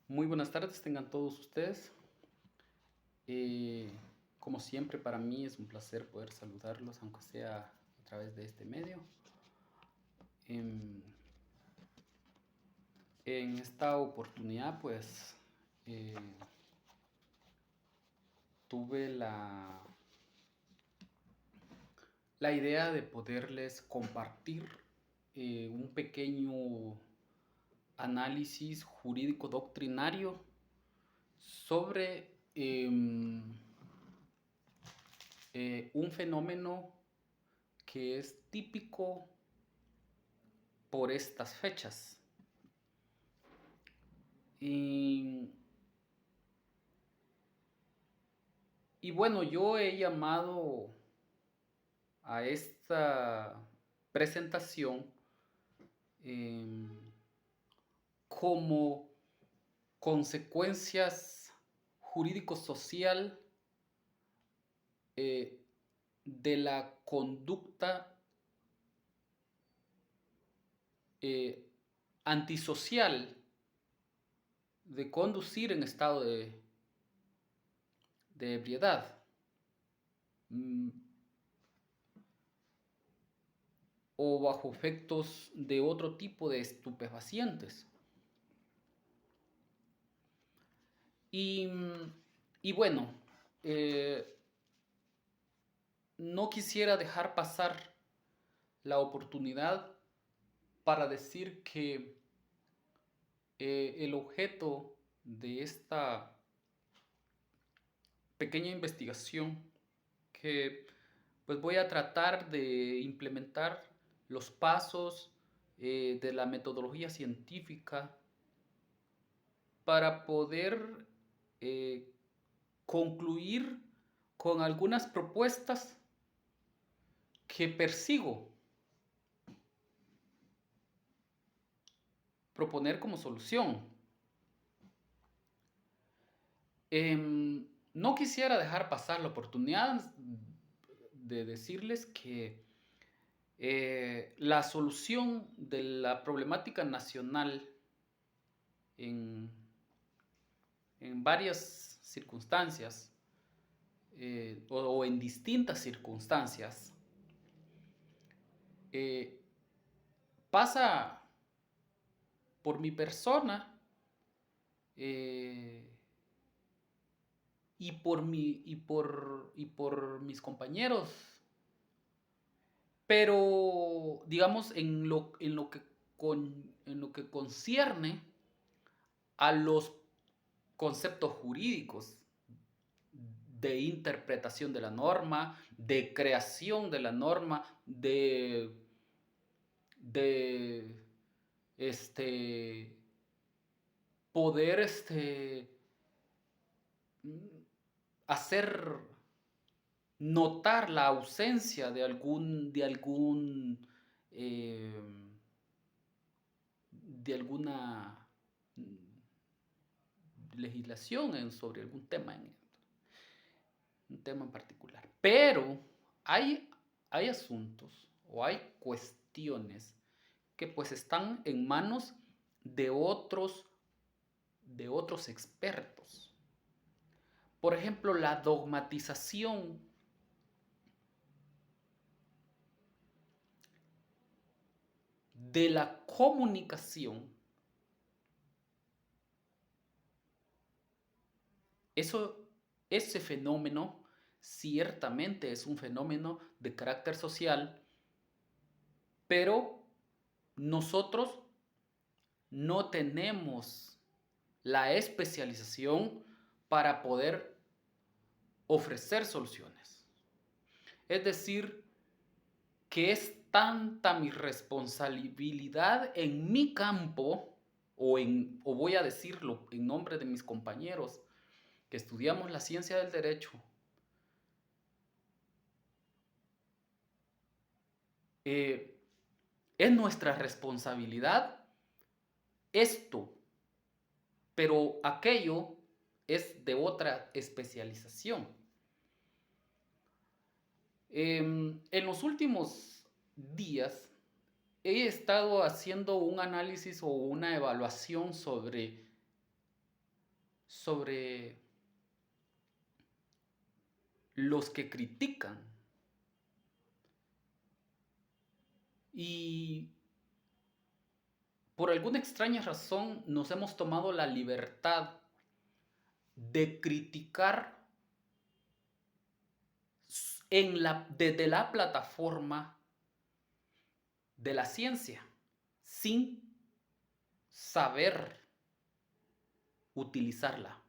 Muy buenas tardes, tengan todos ustedes. Como siempre, para mí es un placer poder saludarlos, aunque sea a través de este medio. En, en esta oportunidad, pues, eh, tuve la idea de poderles compartir un pequeño análisis jurídico doctrinario sobre un fenómeno que es típico por estas fechas. Y, y bueno, yo he llamado a esta presentación eh, como consecuencias jurídico-social eh, de la conducta eh, antisocial de conducir en estado de ebriedad. Mm, o bajo efectos de otro tipo de estupefacientes. Y, y bueno, eh, no quisiera dejar pasar la oportunidad para decir que el objeto de esta pequeña investigación que pues voy a tratar de implementar los pasos de la metodología científica para poder eh, concluir con algunas propuestas que persigo proponer como solución. No quisiera dejar pasar la oportunidad de decirles que la solución de la problemática nacional en, en varias circunstancias o en distintas circunstancias eh, pasa por mi persona eh, y por mis compañeros, pero digamos en lo que concierne a los conceptos jurídicos de interpretación de la norma, de creación de la norma, de este, poder hacer notar la ausencia eh, de alguna legislación sobre algún tema un tema en particular. Pero hay asuntos o hay cuestiones que pues están en manos de de otros expertos. Por ejemplo, la dogmatización de la comunicación, eso, ese fenómeno ciertamente es un fenómeno de carácter social, pero nosotros no tenemos la especialización para poder ofrecer soluciones. Es decir, que es tanta mi responsabilidad en mi campo, o voy a decirlo en nombre de mis compañeros que estudiamos la ciencia del derecho, eh, es nuestra responsabilidad esto, pero aquello es de otra especialización. En los últimos días he estado haciendo un análisis o una evaluación sobre sobre los que critican. Y por alguna extraña razón nos hemos tomado la libertad de criticar desde la plataforma de la ciencia, sin saber utilizarla.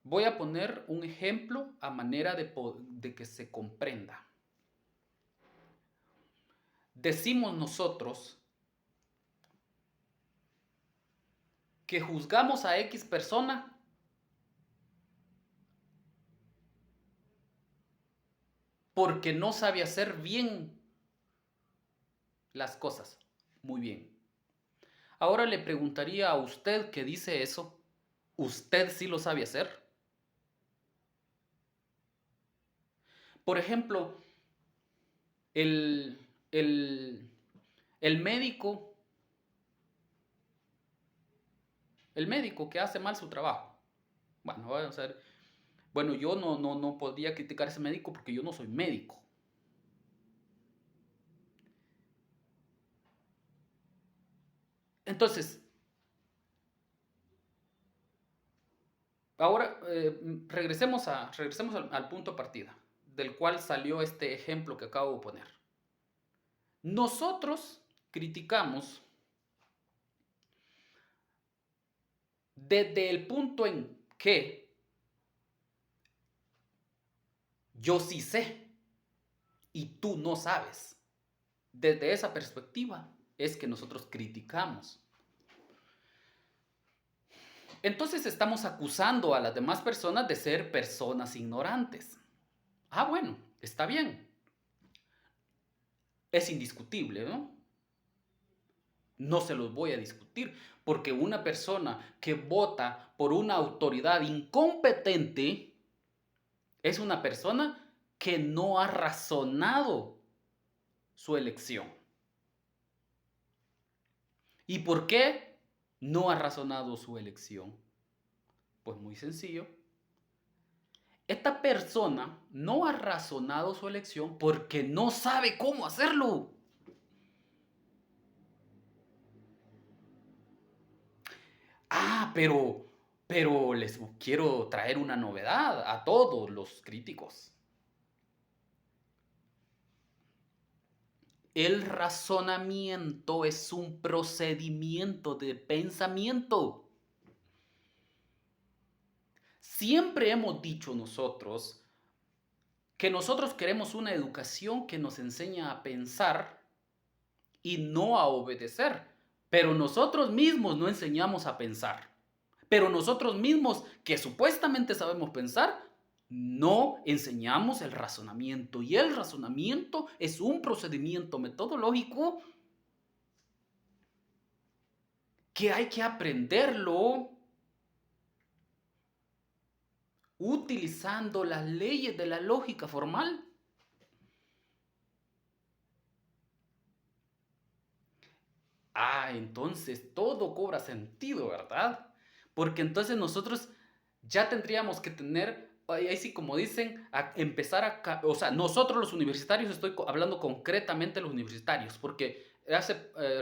Voy a poner un ejemplo a manera de que se comprenda. Decimos nosotros que juzgamos a X persona porque no sabe hacer bien las cosas. Muy bien. Ahora le preguntaría a usted que dice eso, ¿usted sí lo sabe hacer? Por ejemplo, el, el, el médico, el médico que hace mal su trabajo. Bueno, vamos a ver. Bueno, yo no podría criticar a ese médico porque yo no soy médico. Entonces, ahora regresemos al punto de partida, del cual salió este ejemplo que acabo de poner. Nosotros criticamos desde el punto en que yo sí sé y tú no sabes. Desde esa perspectiva es que nosotros criticamos. Entonces estamos acusando a las demás personas de ser personas ignorantes. Ah, bueno, está bien. Es indiscutible, ¿no? No se los voy a discutir, porque una persona que vota por una autoridad incompetente es una persona que no ha razonado su elección. ¿Y por qué no ha razonado su elección? Pues muy sencillo. Esta persona no ha razonado su elección porque no sabe cómo hacerlo. Ah, pero les quiero traer una novedad a todos los críticos. El razonamiento es un procedimiento de pensamiento. Siempre hemos dicho nosotros que nosotros queremos una educación que nos enseña a pensar y no a obedecer. Pero nosotros mismos no enseñamos a pensar. Pero nosotros mismos, que supuestamente sabemos pensar, no enseñamos el razonamiento. Y el razonamiento es un procedimiento metodológico que hay que aprenderlo utilizando las leyes de la lógica formal. Ah, entonces todo cobra sentido, ¿verdad? Porque entonces nosotros ya tendríamos que tener, ahí sí como dicen, a empezar o sea, nosotros los universitarios, estoy hablando concretamente de los universitarios, porque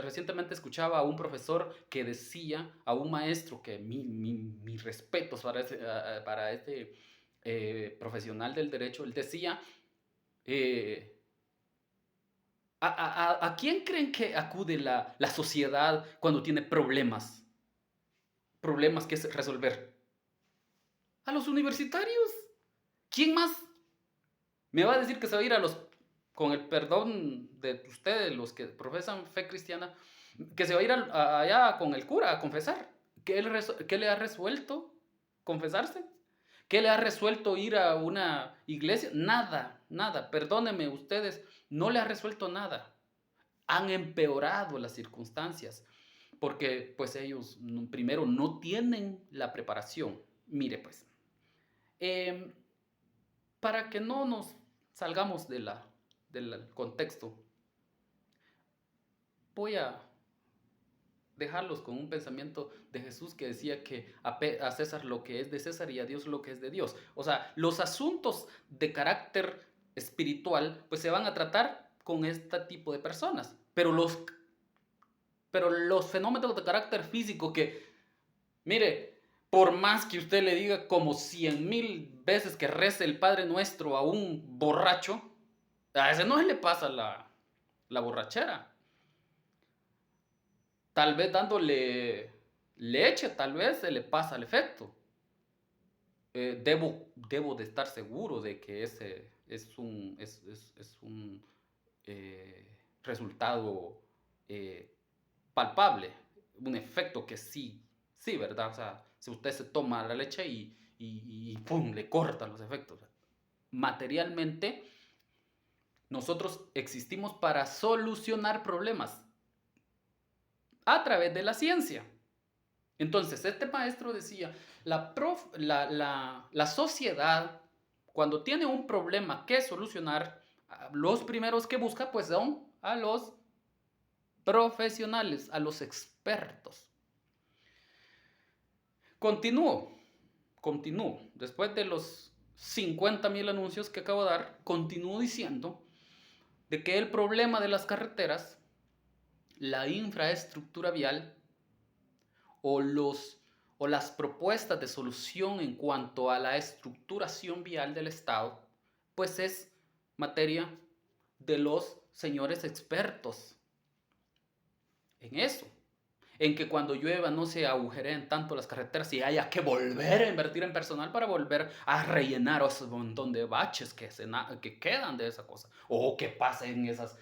recientemente escuchaba a un profesor que decía, a un maestro, que mis respetos para este profesional del derecho, él decía, eh, ¿a quién creen que acude la sociedad cuando tiene problemas? Problemas que resolver. A los universitarios. ¿Quién más me va a decir que se va a ir con el perdón de ustedes, los que profesan fe cristiana, que se va a ir allá con el cura a confesar? ¿Qué le ha resuelto confesarse? ¿Qué le ha resuelto ir a una iglesia? Nada, nada. Perdónenme ustedes, no le ha resuelto nada. Han empeorado las circunstancias porque pues ellos primero no tienen la preparación. Mire pues, eh, para que no nos salgamos del contexto, voy a dejarlos con un pensamiento de Jesús que decía que a César lo que es de César y a Dios lo que es de Dios. O sea, los asuntos de carácter espiritual pues se van a tratar con este tipo de personas. Pero los fenómenos de carácter físico que, mire, por más que usted le diga como 100,000 veces que rece el Padre Nuestro a un borracho, a ese no se le pasa la borrachera. Tal vez dándole leche, tal vez se le pasa el efecto. Debo de estar seguro de que ese es un resultado palpable, un efecto que sí, ¿verdad? O sea, si usted se toma la leche y ¡pum!, le corta los efectos. Materialmente, nosotros existimos para solucionar problemas a través de la ciencia. Entonces, este maestro decía, la sociedad, cuando tiene un problema que solucionar, los primeros que busca, pues son a los profesionales, a los expertos. Continúo. Después de los 50,000 anuncios que acabo de dar, continúo diciendo de que el problema de las carreteras, la infraestructura vial, o las propuestas de solución en cuanto a la estructuración vial del Estado, pues es materia de los señores expertos en eso. En que cuando llueva no se agujereen tanto las carreteras y haya que volver a invertir en personal para volver a rellenar ese montón de baches que quedan de esa cosa. O que pasen esas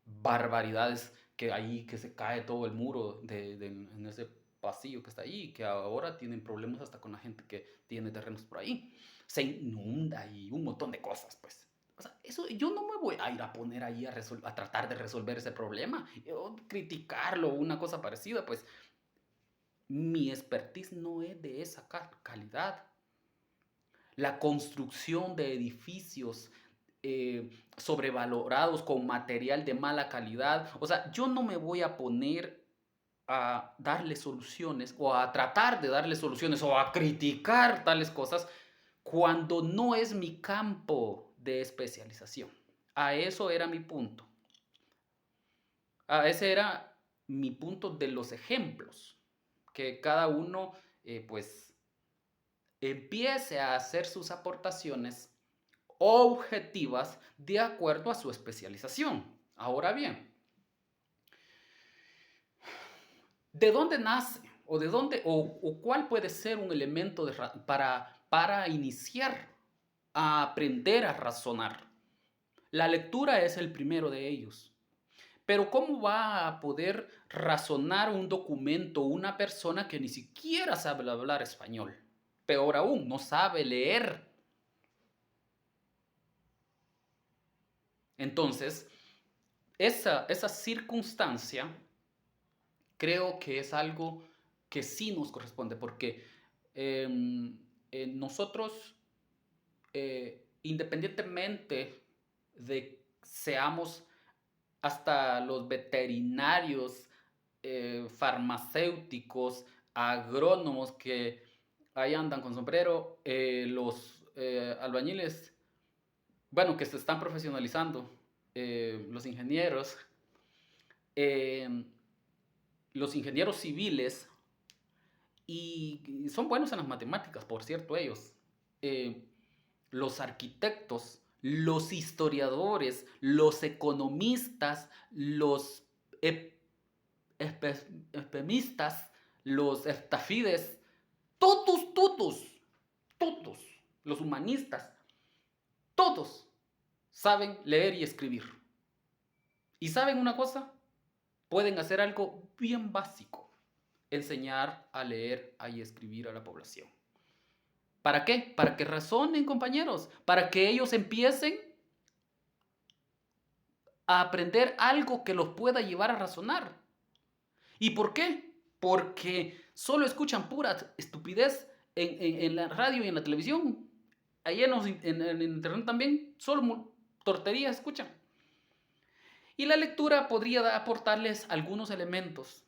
barbaridades que se cae todo el muro en ese pasillo que está ahí, que ahora tienen problemas hasta con la gente que tiene terrenos por ahí. Se inunda y un montón de cosas, pues. O sea, eso yo no me voy a ir a poner ahí a tratar de resolver ese problema, o criticarlo o una cosa parecida, pues mi expertise no es de esa calidad. La construcción de edificios sobrevalorados con material de mala calidad. O sea, yo no me voy a poner a darle soluciones o a tratar de darle soluciones o a criticar tales cosas cuando no es mi campo de especialización. A eso era mi punto. Ese era mi punto de los ejemplos. Que cada uno, pues, empiece a hacer sus aportaciones objetivas de acuerdo a su especialización. Ahora bien, ¿de dónde nace o de dónde o cuál puede ser un elemento para iniciar a aprender a razonar? La lectura es el primero de ellos. Pero ¿cómo va a poder razonar un documento una persona que ni siquiera sabe hablar español? Peor aún, no sabe leer. Entonces, esa circunstancia creo que es algo que sí nos corresponde, porque nosotros, independientemente de seamos hasta los veterinarios, farmacéuticos, agrónomos que ahí andan con sombrero, los albañiles, bueno, que se están profesionalizando, eh, los ingenieros civiles, y son buenos en las matemáticas, por cierto, ellos, los arquitectos, los historiadores, los economistas, los epemistas, los estafides, todos, los humanistas, todos saben leer y escribir. ¿Y saben una cosa? Pueden hacer algo bien básico: enseñar a leer y escribir a la población. ¿Para qué? Para que razonen, compañeros, para que ellos empiecen a aprender algo que los pueda llevar a razonar. ¿Y por qué? Porque solo escuchan pura estupidez en la radio y en la televisión. Ahí en internet también, solo torterías escuchan. Y la lectura podría aportarles algunos elementos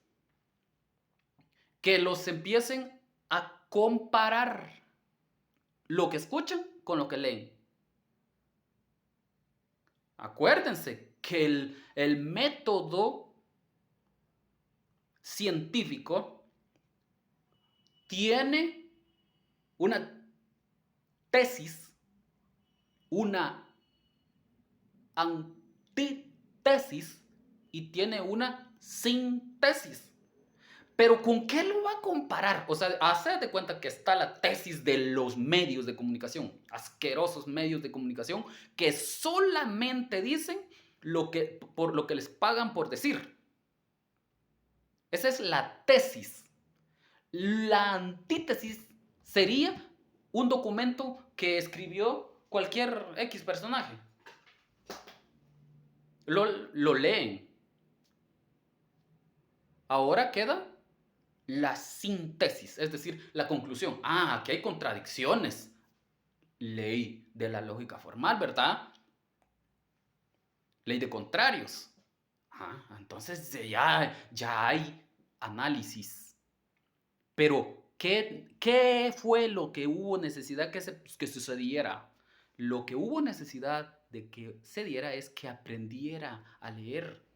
que los empiecen a comparar lo que escuchan con lo que leen. Acuérdense que el método científico tiene una tesis, una antítesis y tiene una síntesis. Pero ¿con qué lo va a comparar? O sea, haced de cuenta que está la tesis de los medios de comunicación, asquerosos medios de comunicación que solamente dicen por lo que les pagan por decir. Esa es la tesis. La antítesis sería un documento que escribió cualquier X personaje. Lo leen. Ahora queda la síntesis, es decir, la conclusión. Ah, aquí hay contradicciones. Ley de la lógica formal, ¿verdad? Ley de contrarios. Ah, entonces ya hay análisis. Pero, ¿qué fue lo que hubo necesidad que sucediera? Lo que hubo necesidad de que se diera es que aprendiera a leer.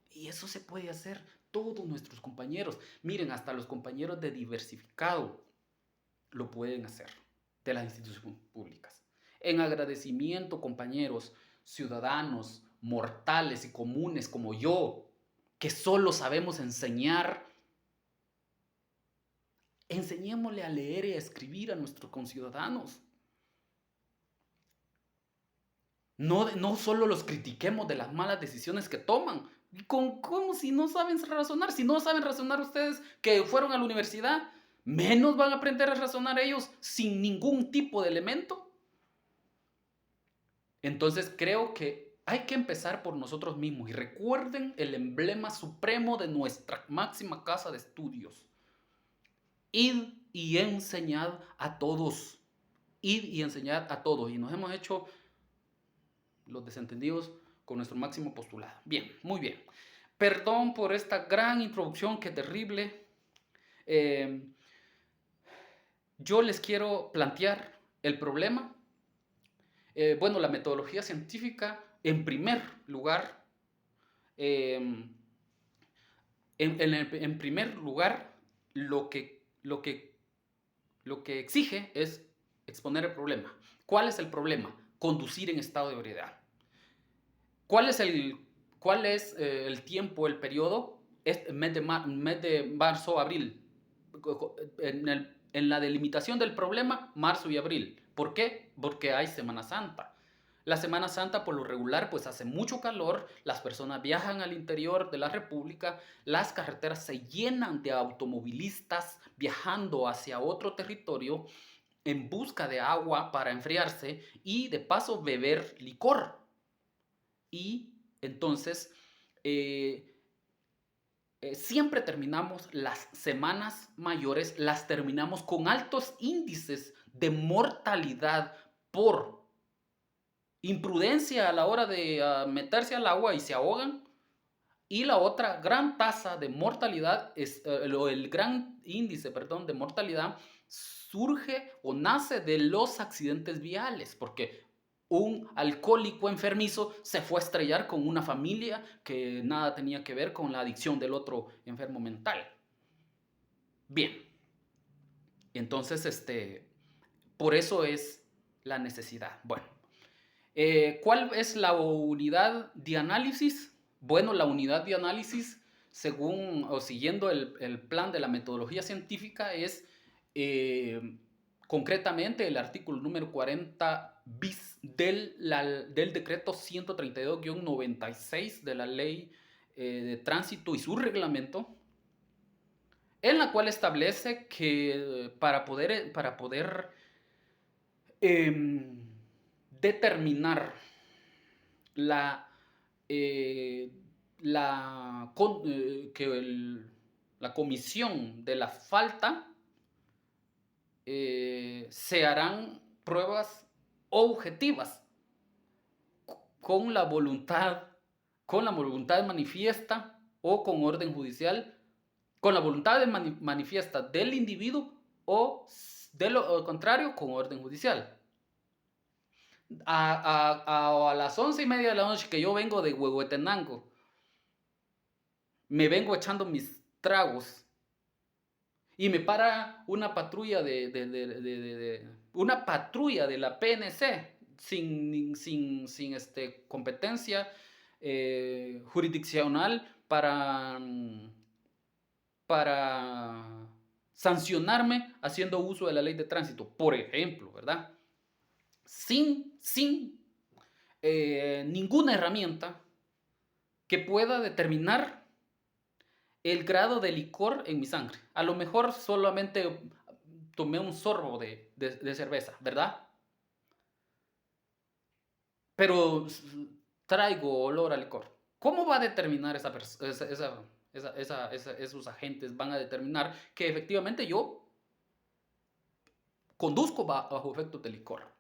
Y eso se puede hacer todos nuestros compañeros. Miren, hasta los compañeros de diversificado lo pueden hacer, de las instituciones públicas. En agradecimiento, compañeros, ciudadanos, mortales y comunes como yo, que solo sabemos enseñar, enseñémosle a leer y a escribir a nuestros conciudadanos. No solo los critiquemos de las malas decisiones que toman. ¿Cómo si no saben razonar? Si no saben razonar ustedes que fueron a la universidad, menos van a aprender a razonar ellos sin ningún tipo de elemento. Entonces creo que hay que empezar por nosotros mismos. Y recuerden el emblema supremo de nuestra máxima casa de estudios. Id y enseñad a todos. Id y enseñad a todos. Y nos hemos hecho los desentendidos con nuestro máximo postulado. Bien, muy bien. Perdón por esta gran introducción, que terrible. Yo les quiero plantear el problema. Bueno, la metodología científica, en primer lugar, en primer lugar, lo que exige es exponer el problema. ¿Cuál es el problema? Conducir en estado de ebriedad. ¿Cuál es el tiempo, el periodo? Es mes de marzo, abril. En la delimitación del problema, marzo y abril. ¿Por qué? Porque hay Semana Santa. La Semana Santa, por lo regular, pues hace mucho calor, las personas viajan al interior de la República, las carreteras se llenan de automovilistas viajando hacia otro territorio en busca de agua para enfriarse y de paso beber licor. Y entonces siempre terminamos las semanas mayores, las terminamos con altos índices de mortalidad por imprudencia a la hora de meterse al agua y se ahogan. Y la otra gran tasa de mortalidad, el gran índice, perdón, de mortalidad surge o nace de los accidentes viales, porque un alcohólico enfermizo se fue a estrellar con una familia que nada tenía que ver con la adicción del otro enfermo mental. Bien, entonces por eso es la necesidad. Bueno, ¿cuál es la unidad de análisis? Bueno, la unidad de análisis, según o siguiendo el plan de la metodología científica, es concretamente el artículo número 40 bis del decreto 132-96 de la ley de tránsito y su reglamento, en la cual establece que para poder determinar la, la comisión de la falta, se harán pruebas objetivas con la voluntad con la voluntad manifiesta o con orden judicial, con la voluntad manifiesta del individuo o de lo contrario con orden judicial. A las 11:30 de la noche que yo vengo de Huehuetenango, me vengo echando mis tragos y me para una patrulla una patrulla de la PNC sin competencia jurisdiccional para sancionarme haciendo uso de la ley de tránsito, por ejemplo, ¿verdad? Sin ninguna herramienta que pueda determinar el grado de licor en mi sangre. A lo mejor solamente tomé un sorbo de cerveza, ¿verdad? Pero traigo olor a licor. ¿Cómo va a determinar esos agentes? Van a determinar que efectivamente yo conduzco bajo efecto de licor.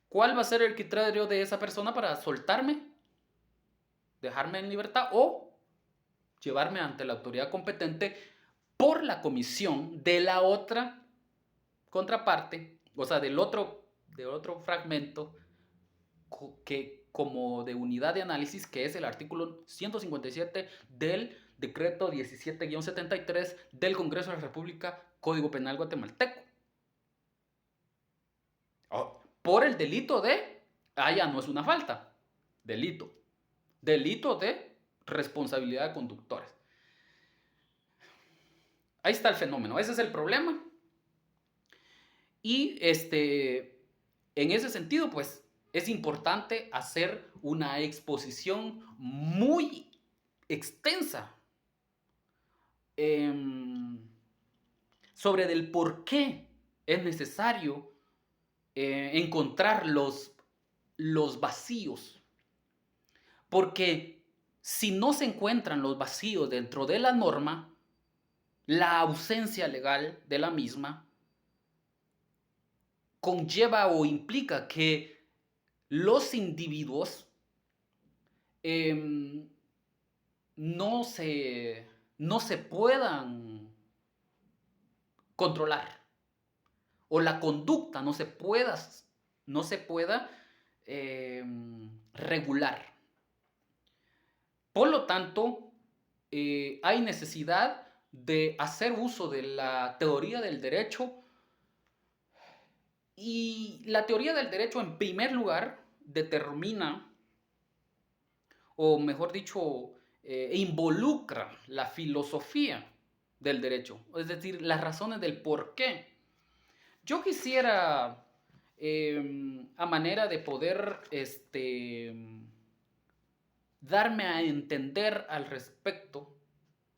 ¿Cuál va a ser el criterio de esa persona para soltarme, dejarme en libertad o llevarme ante la autoridad competente por la comisión de la otra contraparte, o sea, del otro fragmento que como de unidad de análisis, que es el artículo 157 del decreto 17-73 del Congreso de la República, Código Penal guatemalteco? Por el delito de, ya no es una falta, delito de responsabilidad de conductores. Ahí está el fenómeno, ese es el problema. Y en ese sentido, pues, es importante hacer una exposición muy extensa sobre el por qué es necesario encontrar los vacíos. Porque si no se encuentran los vacíos dentro de la norma, la ausencia legal de la misma conlleva o implica que los individuos no se puedan controlar o la conducta no se pueda regular. Por lo tanto, hay necesidad de hacer uso de la teoría del derecho. Y la teoría del derecho, en primer lugar, determina, o mejor dicho, involucra la filosofía del derecho, es decir, las razones del por qué. Yo quisiera, a manera de poder darme a entender al respecto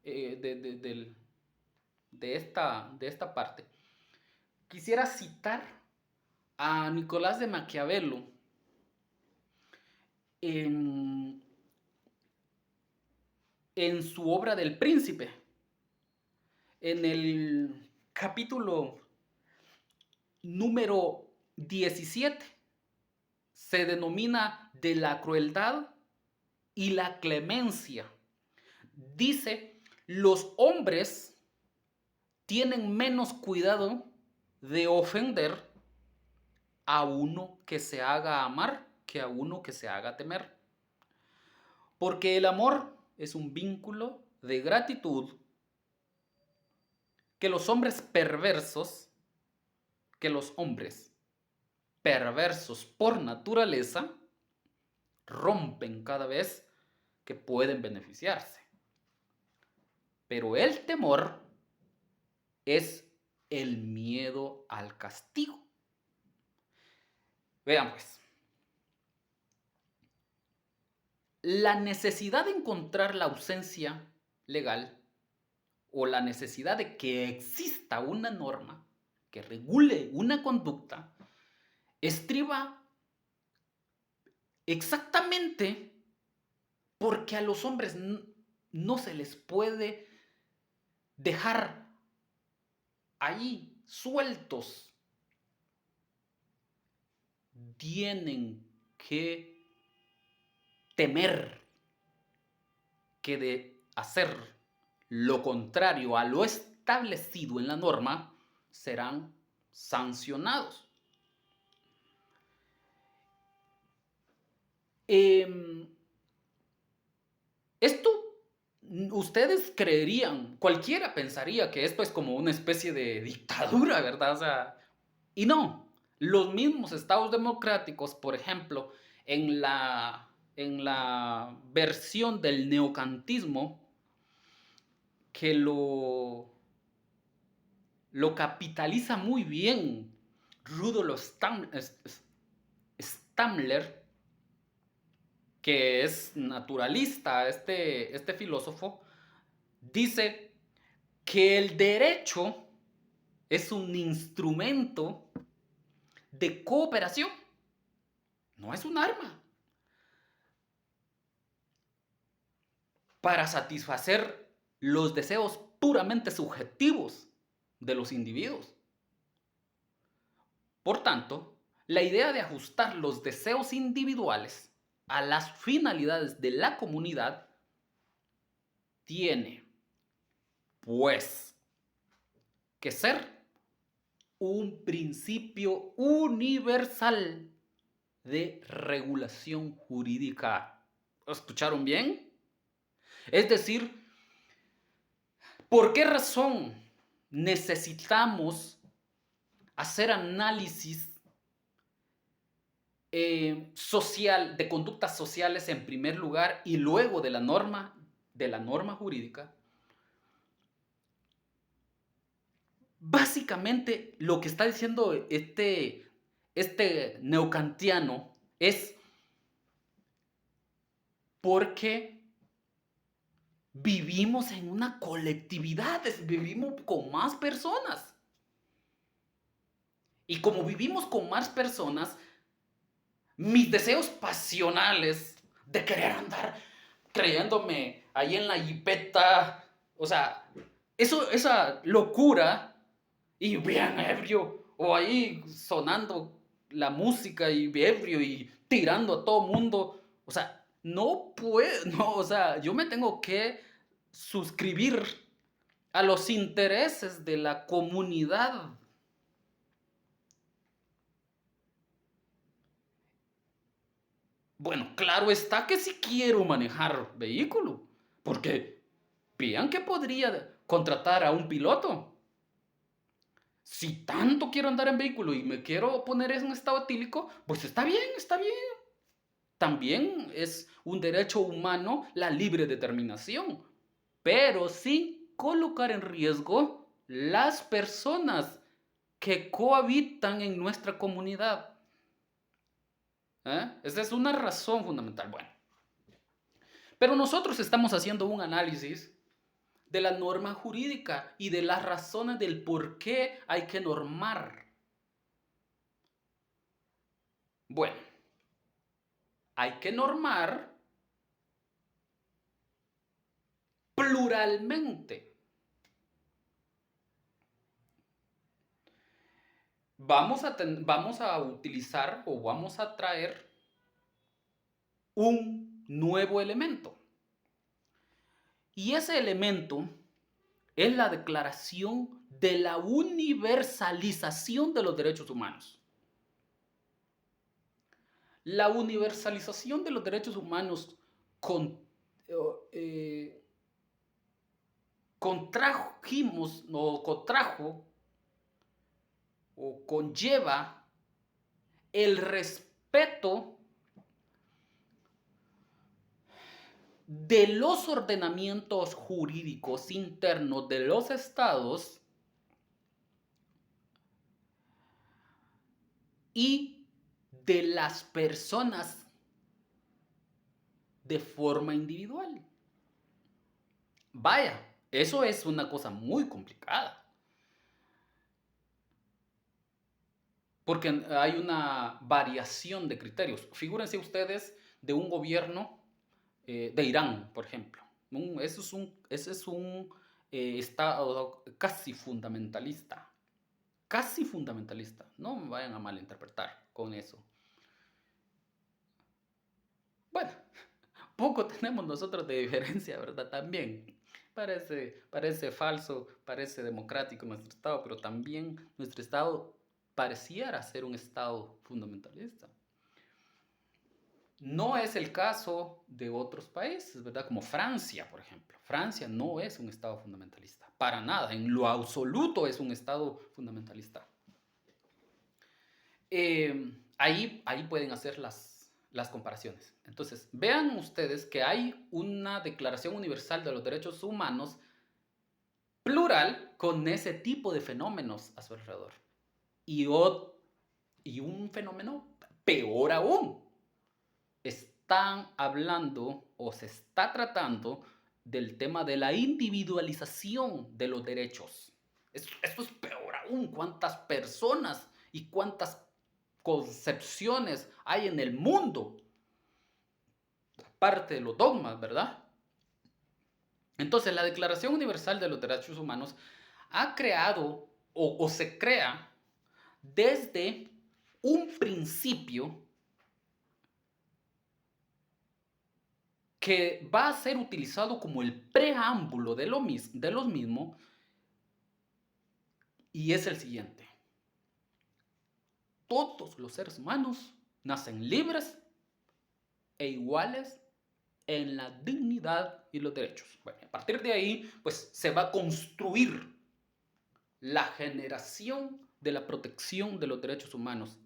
de esta parte, quisiera citar a Nicolás de Maquiavelo en su obra del Príncipe, en el capítulo número 17, se denomina de la crueldad y la clemencia. Dice, los hombres tienen menos cuidado de ofender a uno que se haga amar que a uno que se haga temer. Porque el amor es un vínculo de gratitud que los hombres perversos por naturaleza rompen cada vez que pueden beneficiarse. Pero el temor es el miedo al castigo. Vean pues, la necesidad de encontrar la ausencia legal o la necesidad de que exista una norma que regule una conducta estriba exactamente porque a los hombres no se les puede dejar ahí sueltos. Tienen que temer que de hacer lo contrario a lo establecido en la norma serán sancionados. Esto, ustedes creerían, cualquiera pensaría que esto es como una especie de dictadura, ¿verdad? O sea, y no, los mismos estados democráticos, por ejemplo, en la versión del neocantismo, que lo capitaliza muy bien Rudolf Stamler, que es naturalista, este filósofo, dice que el derecho es un instrumento de cooperación, no es un arma, para satisfacer los deseos puramente subjetivos de los individuos. Por tanto, la idea de ajustar los deseos individuales a las finalidades de la comunidad tiene, pues, que ser un principio universal de regulación jurídica. ¿Escucharon bien? Es decir, ¿por qué razón necesitamos hacer análisis social, de conductas sociales en primer lugar y luego de la norma jurídica? Básicamente lo que está diciendo este neocantiano es porque vivimos en una colectividad, vivimos con más personas. Y como vivimos con más personas, mis deseos pasionales de querer andar creyéndome ahí en la jipeta, o sea, esa locura, y bien ebrio, o ahí sonando la música y ebrio y tirando a todo mundo, o sea, no puedo, no, o sea, yo me tengo que suscribir a los intereses de la comunidad. Bueno, claro está que si quiero manejar vehículo, porque vean que podría contratar a un piloto. Si tanto quiero andar en vehículo y me quiero poner en estado etílico, pues está bien, está bien. También es un derecho humano la libre determinación, pero sin colocar en riesgo las personas que cohabitan en nuestra comunidad. Esa es una razón fundamental. Bueno, pero nosotros estamos haciendo un análisis de la norma jurídica y de las razones del por qué hay que normar. Bueno, hay que normar pluralmente. Vamos a utilizar o vamos a traer un nuevo elemento. Y ese elemento es la declaración de la universalización de los derechos humanos. La universalización de los derechos humanos contrajo o conlleva el respeto de los ordenamientos jurídicos internos de los estados y de las personas de forma individual. Vaya, eso es una cosa muy complicada. Porque hay una variación de criterios. Figúrense ustedes de un gobierno de Irán, por ejemplo. Ese es un estado casi fundamentalista. Casi fundamentalista. No me vayan a malinterpretar con eso. Bueno, poco tenemos nosotros de diferencia, ¿verdad? También parece falso, parece democrático nuestro Estado, pero también nuestro Estado pareciera ser un Estado fundamentalista. No es el caso de otros países, ¿verdad? Como Francia, por ejemplo. Francia no es un Estado fundamentalista, para nada, en lo absoluto es un Estado fundamentalista. Ahí pueden hacer las comparaciones. Entonces, vean ustedes que hay una Declaración Universal de los Derechos Humanos plural con ese tipo de fenómenos a su alrededor. Y un fenómeno peor aún. Están hablando o se está tratando del tema de la individualización de los derechos. Esto es peor aún. ¿Cuántas personas y cuántas concepciones hay en el mundo? Parte de los dogmas, ¿verdad? Entonces, la Declaración Universal de los Derechos Humanos ha creado o se crea desde un principio que va a ser utilizado como el preámbulo de los mismos, y es el siguiente. Todos los seres humanos nacen libres e iguales en la dignidad y los derechos. Bueno, a partir de ahí, pues se va a construir la generación de la protección de los derechos humanos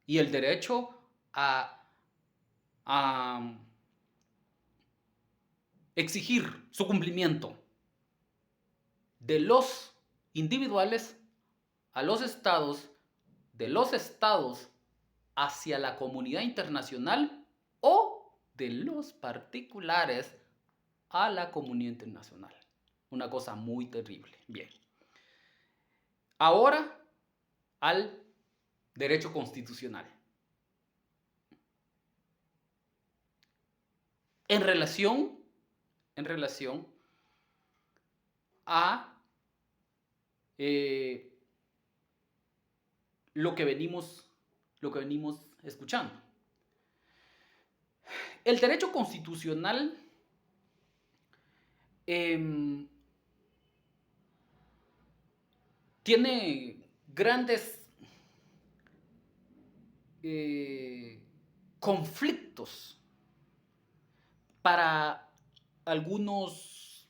y el derecho a exigir su cumplimiento de los individuales a los estados, de los estados hacia la comunidad internacional o de los particulares a la comunidad internacional. Una cosa muy terrible. Bien. Ahora al derecho constitucional. En relación a lo que venimos escuchando. El derecho constitucional tiene grandes conflictos para algunos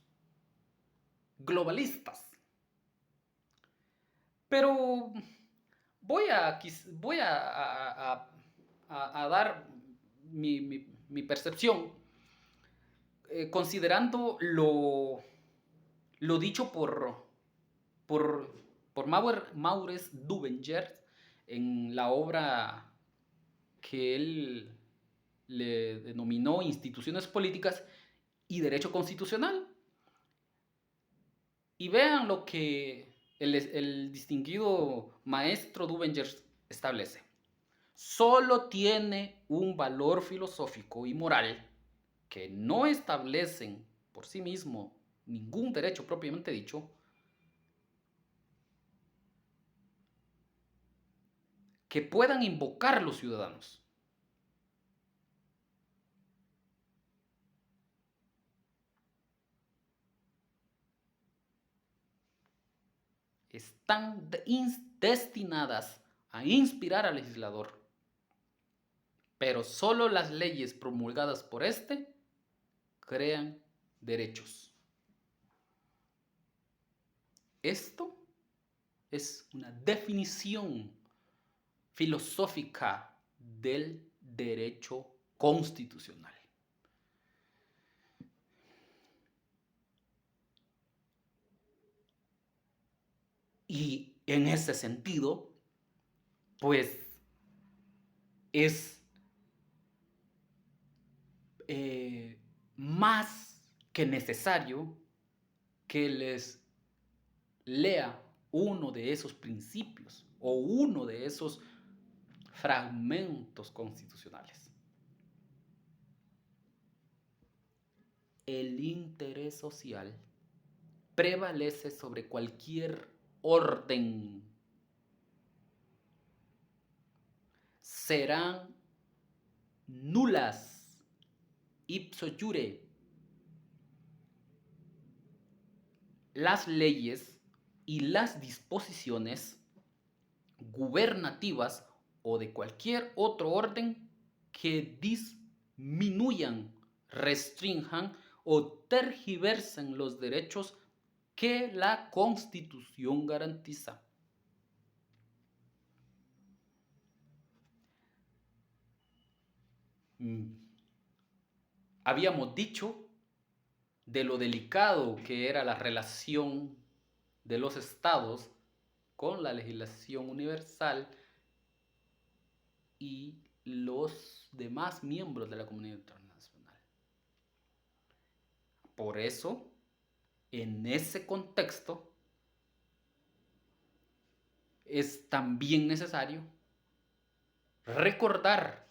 globalistas. Pero voy a dar mi percepción considerando lo dicho por Maurice Duverger en la obra que él le denominó Instituciones Políticas y Derecho Constitucional. Y vean lo que el distinguido maestro Duverger establece. Solo tiene un valor filosófico y moral que no establecen por sí mismo ningún derecho propiamente dicho, que puedan invocar los ciudadanos. Están destinadas a inspirar al legislador, pero solo las leyes promulgadas por éste crean derechos. Esto es una definición filosófica del derecho constitucional. Y en ese sentido, pues es más que necesario que les lea uno de esos principios o uno de esos fragmentos constitucionales. El interés social prevalece sobre cualquier orden. Serán nulas ipso iure. Las leyes y las disposiciones gubernativas o de cualquier otro orden que disminuyan, restrinjan o tergiversen los derechos que la Constitución garantiza. Habíamos dicho de lo delicado que era la relación de los estados con la legislación universal y los demás miembros de la comunidad internacional. Por eso, en ese contexto, es también necesario recordar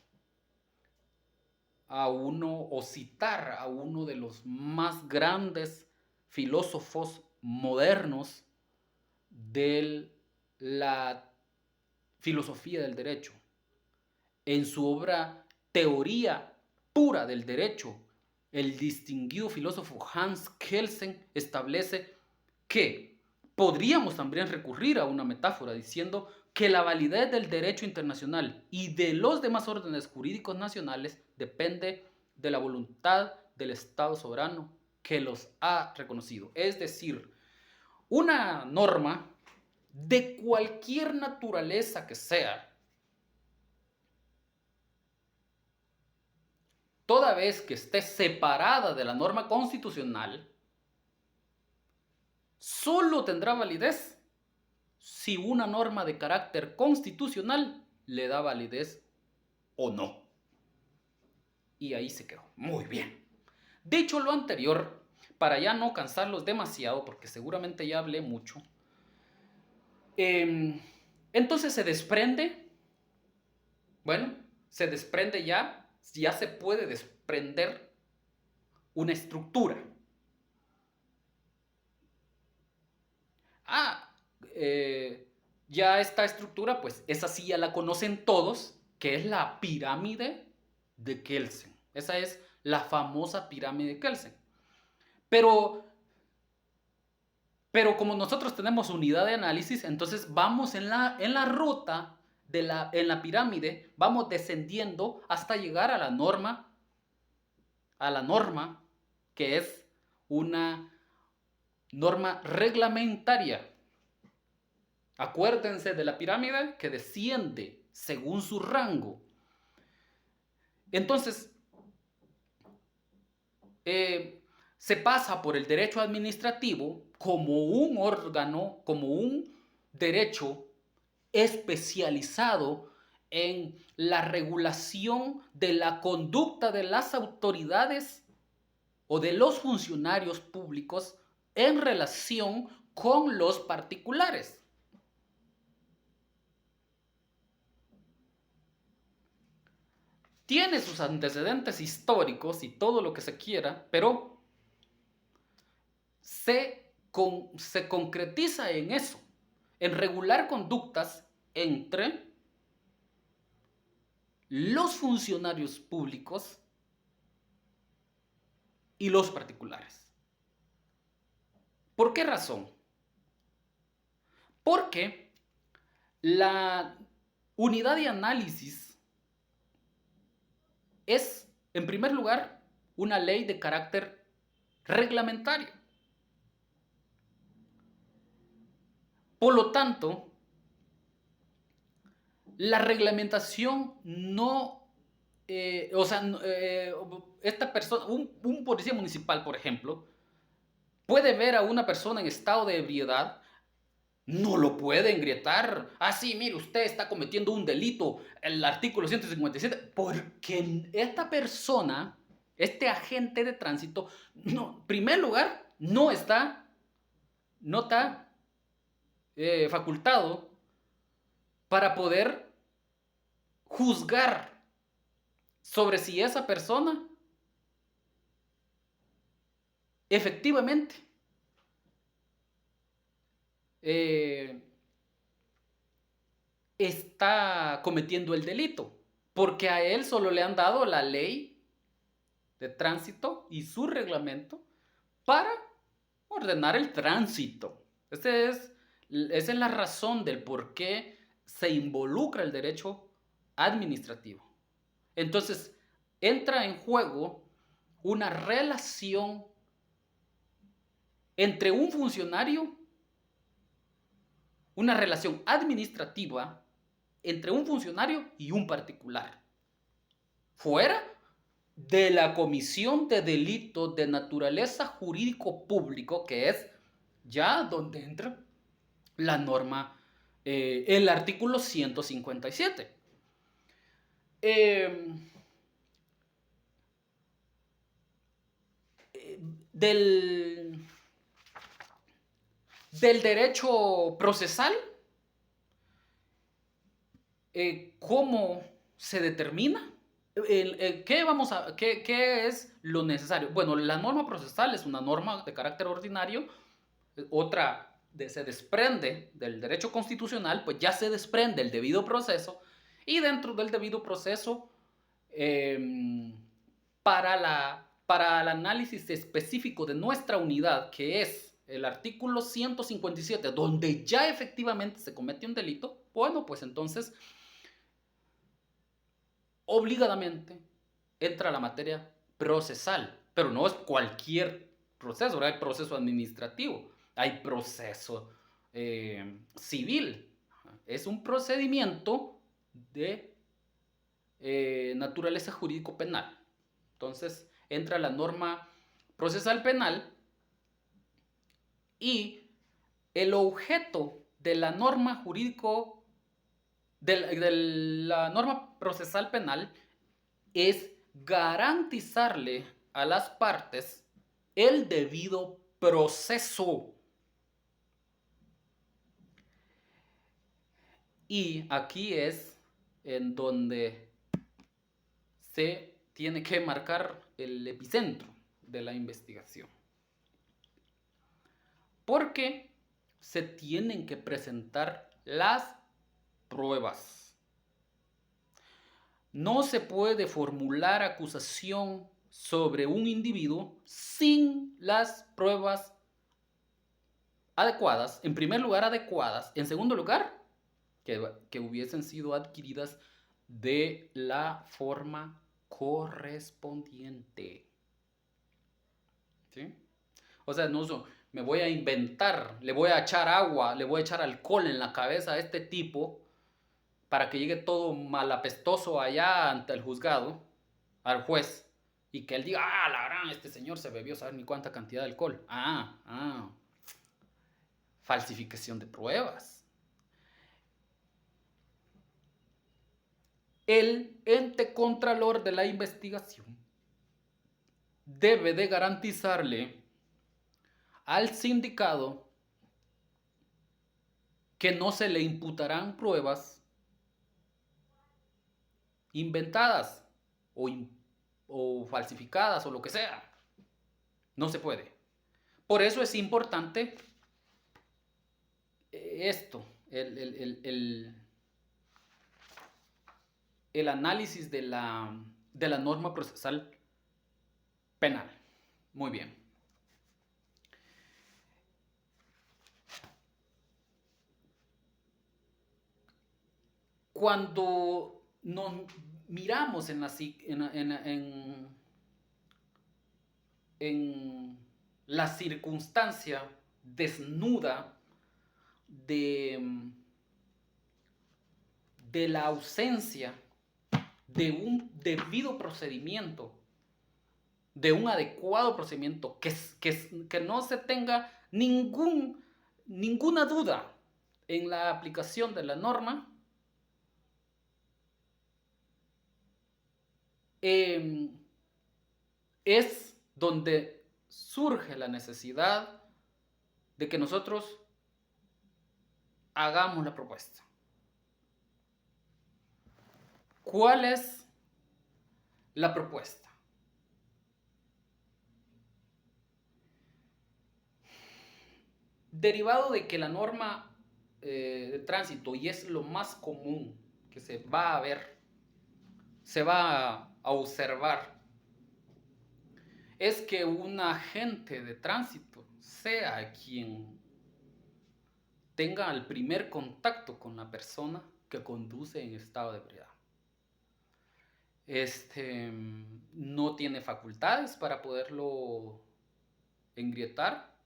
a uno o citar a uno de los más grandes filósofos modernos de la filosofía del derecho. En su obra Teoría pura del derecho, el distinguido filósofo Hans Kelsen establece que podríamos también recurrir a una metáfora diciendo que la validez del derecho internacional y de los demás órdenes jurídicos nacionales depende de la voluntad del Estado soberano que los ha reconocido. Es decir, una norma de cualquier naturaleza que sea, toda vez que esté separada de la norma constitucional, solo tendrá validez si una norma de carácter constitucional le da validez o no. Y ahí se quedó. Muy bien. Dicho lo anterior, para ya no cansarlos demasiado, porque seguramente ya hablé mucho, entonces se desprende, ya se puede desprender una estructura. Ya esta estructura, pues esa sí ya la conocen todos, que es la pirámide de Kelsen. Esa es la famosa pirámide de Kelsen. Pero como nosotros tenemos unidad de análisis, entonces vamos en la ruta en la pirámide, vamos descendiendo hasta llegar a la norma que es una norma reglamentaria. Acuérdense de la pirámide que desciende según su rango. Entonces, se pasa por el derecho administrativo como un órgano, como un derecho especializado en la regulación de la conducta de las autoridades o de los funcionarios públicos en relación con los particulares. Tiene sus antecedentes históricos y todo lo que se quiera, pero se concretiza en eso, en regular conductas entre los funcionarios públicos y los particulares. ¿Por qué razón? Porque la unidad de análisis es, en primer lugar, una ley de carácter reglamentario. Por lo tanto, la reglamentación esta persona, un policía municipal, por ejemplo, puede ver a una persona en estado de ebriedad, no lo puede engrietar. Sí, mire, usted está cometiendo un delito, el artículo 157, porque esta persona, este agente de tránsito, en primer lugar, no está facultado para poder juzgar sobre si esa persona efectivamente está cometiendo el delito, porque a él solo le han dado la ley de tránsito y su reglamento para ordenar el tránsito. Esa es la razón del por qué se involucra el derecho administrativo. Entonces, entra en juego una relación entre un funcionario, una relación administrativa entre un funcionario y un particular, fuera de la comisión de delitos de naturaleza jurídico público, que es ya donde entra la norma, el artículo 157. Del derecho procesal, ¿cómo se determina? ¿Qué es lo necesario? Bueno, la norma procesal es una norma de carácter ordinario, se desprende del derecho constitucional, pues ya se desprende el debido proceso, y dentro del debido proceso, para el análisis específico de nuestra unidad, que es el artículo 157, donde ya efectivamente se comete un delito, bueno, pues entonces obligadamente entra la materia procesal, pero no es cualquier proceso, hay proceso administrativo, hay proceso civil, es un procedimiento de naturaleza jurídico penal. Entonces entra la norma procesal penal y el objeto de la norma jurídico de la norma procesal penal es garantizarle a las partes el debido proceso. Y aquí es en donde se tiene que marcar el epicentro de la investigación. Porque se tienen que presentar las pruebas. No se puede formular acusación sobre un individuo sin las pruebas adecuadas, en primer lugar adecuadas, en segundo lugar que hubiesen sido adquiridas de la forma correspondiente. ¿Sí? O sea, no me voy a inventar, le voy a echar agua, le voy a echar alcohol en la cabeza a este tipo para que llegue todo malapestoso allá ante el juzgado, al juez, y que él diga, la gran, este señor se bebió saber ni cuánta cantidad de alcohol. Falsificación de pruebas. El ente contralor de la investigación debe de garantizarle al sindicado que no se le imputarán pruebas inventadas o falsificadas o lo que sea. No se puede. Por eso es importante esto, el análisis de la norma procesal penal. Muy bien. Cuando nos miramos en la circunstancia desnuda de la ausencia de un debido procedimiento, de un adecuado procedimiento, que no se tenga ninguna duda en la aplicación de la norma, es donde surge la necesidad de que nosotros hagamos la propuesta. ¿Cuál es la propuesta? Derivado de que la norma de tránsito, y es lo más común que se va a ver, se va a observar es que un agente de tránsito sea quien tenga el primer contacto con la persona que conduce en estado de ebriedad. No tiene facultades para poderlo engrietar.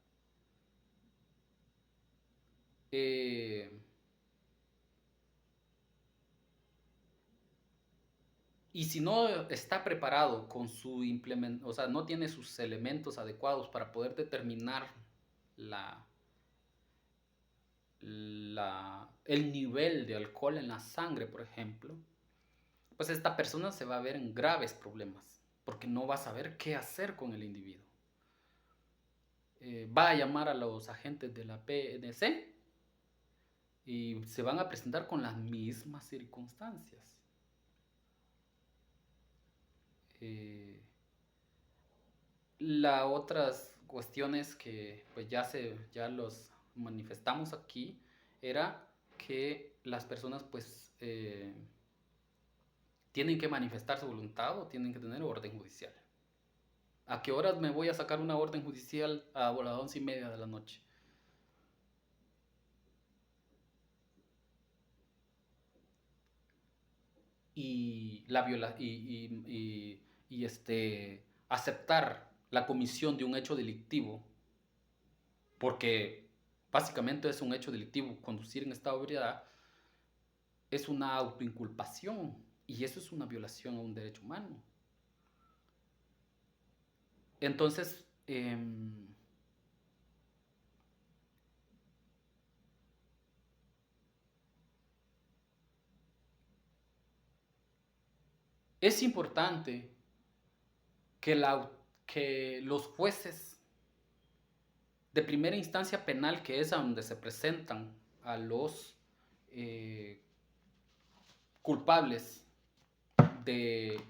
Y si no está preparado con su implementación, o sea, no tiene sus elementos adecuados para poder determinar el nivel de alcohol en la sangre, por ejemplo, pues esta persona se va a ver en graves problemas, porque no va a saber qué hacer con el individuo. Va a llamar a los agentes de la PNC y se van a presentar con las mismas circunstancias. Las otras cuestiones que pues ya los manifestamos aquí era que las personas pues tienen que manifestar su voluntad o tienen que tener orden judicial. ¿A qué horas me voy a sacar una orden judicial a las 11:30 de la noche? Y aceptar la comisión de un hecho delictivo, porque básicamente es un hecho delictivo conducir en estado de ebriedad, es una autoinculpación y eso es una violación a un derecho humano. Entonces, es importante que los jueces de primera instancia penal, que es a donde se presentan a los culpables de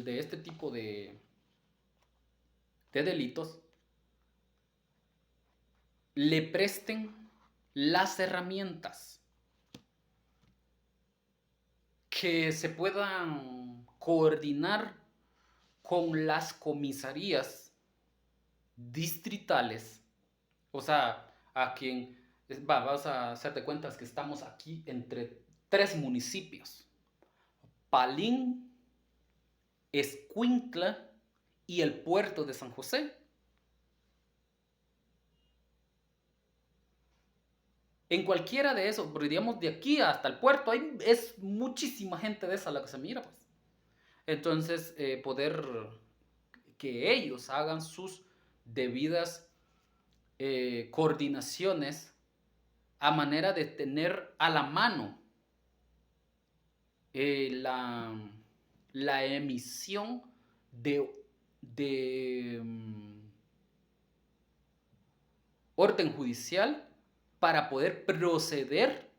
este tipo de delitos, le presten las herramientas que se puedan coordinar con las comisarías distritales. O sea, vas a hacerte cuenta que estamos aquí entre 3 municipios: Palín, Escuintla y el puerto de San José. En cualquiera de esos, digamos de aquí hasta el puerto, es muchísima gente de esa la que se mira, pues. Entonces, poder que ellos hagan sus debidas coordinaciones a manera de tener a la mano la emisión de orden judicial para poder proceder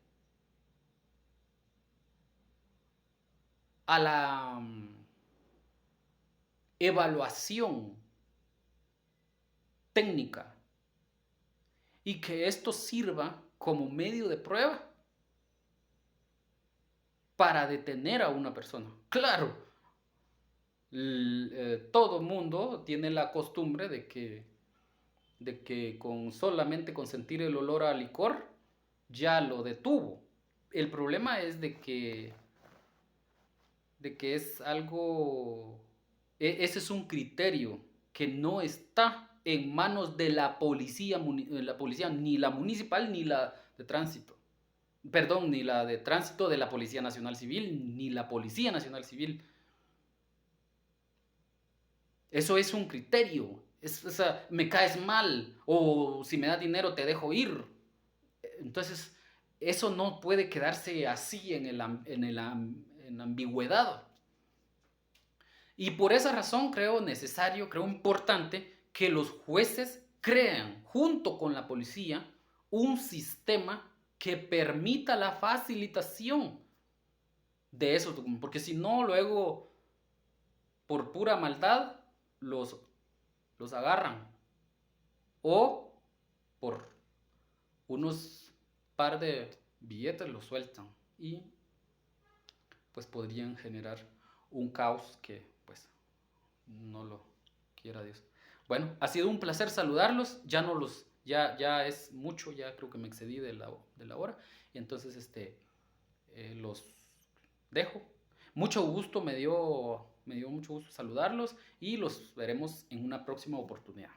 a la evaluación técnica y que esto sirva como medio de prueba para detener a una persona. Claro, todo mundo tiene la costumbre de que solamente con sentir el olor a licor ya lo detuvo. El problema es de que es algo, ese es un criterio que no está en manos de la policía ni la municipal ni la de tránsito. Perdón, ni la de tránsito de la Policía Nacional Civil, ni la Policía Nacional Civil. Eso es un criterio. O sea, me caes mal o si me das dinero te dejo ir. Entonces, eso no puede quedarse así en ambigüedad. Y por esa razón creo importante que los jueces crean, junto con la policía, un sistema que permita la facilitación de esos documentos. Porque si no, luego, por pura maldad, los agarran. O por unos par de billetes los sueltan. Y pues podrían generar un caos que pues no lo quiera Dios. Bueno, ha sido un placer saludarlos. Ya no los, ya es mucho, ya creo que me excedí de la hora. Y entonces, los dejo. Mucho gusto, me dio mucho gusto saludarlos y los veremos en una próxima oportunidad.